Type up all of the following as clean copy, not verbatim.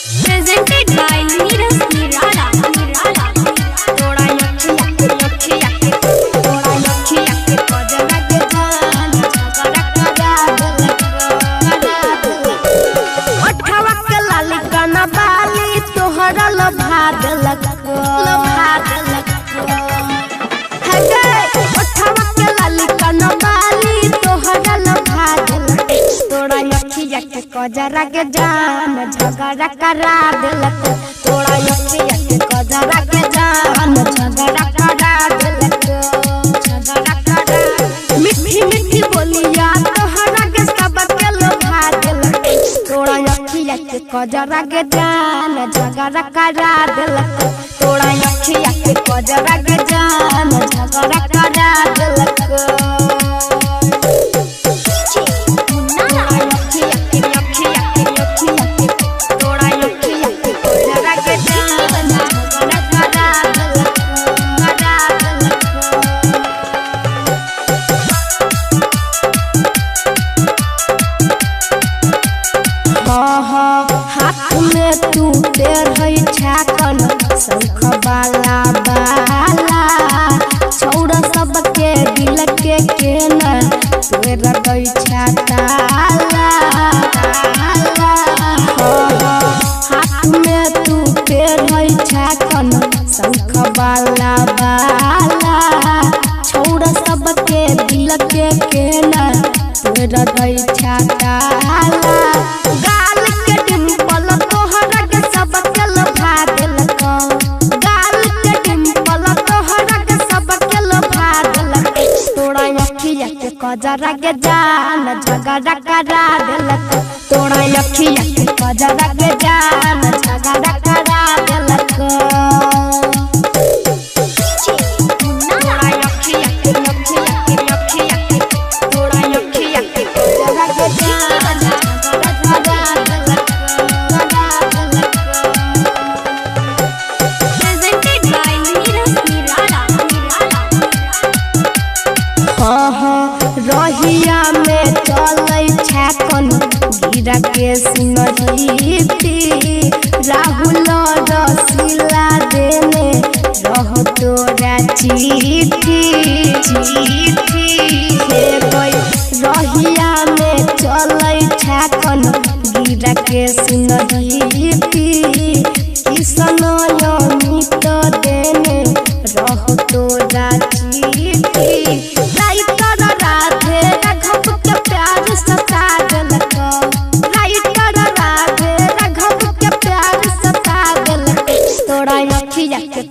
Presented by Neeraj Nirala. Thoda yakhiya ke thoda yakhiya ke kajara ke jaan jagara kara अठावा के लाली काना बाली तोहरा लभा देलक है गे अठावा के लाली काना बाली तोहरा लभा देलक तोड़ा अखिया के कजरा के जान झगड़ा करा देलक तोड़ा अखिया के कजरा के जान झगड़ा करा देलक झगड़ा करा मीठी मीठी बोलिया तोहरा के सब के लोभा देलक तोड़ा अखिया के कजरा के जान झगड़ा करा देलक तोड़ा अखिया के कजरा के जान झगड़ा करा देलक हाथ में तू देर है छाकन शंख बाला बाला छौड़ा सबके दिल के केना तेरा गई छाताला हाथ में तू देर है छाकन शंख बाला बाला छौड़ा सबके दिल के केना तेरा गई छाताला कजरा के जान झगड़ा करा देलक तोड़ा अखिया के कजरा के जान झगड़ा करा देलक तोड़ा अखिया के तोड़ा अखिया के कजरा के जान झगड़ा करा देलक Presented by Neeraj Nirala. रहिया में चलै छाकन गिरा के सुनहिती राहुल रसीला देने रह तोरा चिट्ठी हे गई रहिया में चलै छाकन गिरा के सुनहिती किसन अमित देने रह तोरा चिट्ठी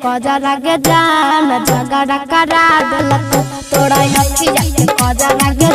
कजरा के जान झगड़ा करा देलक तोड़ा अखिया के कजरा के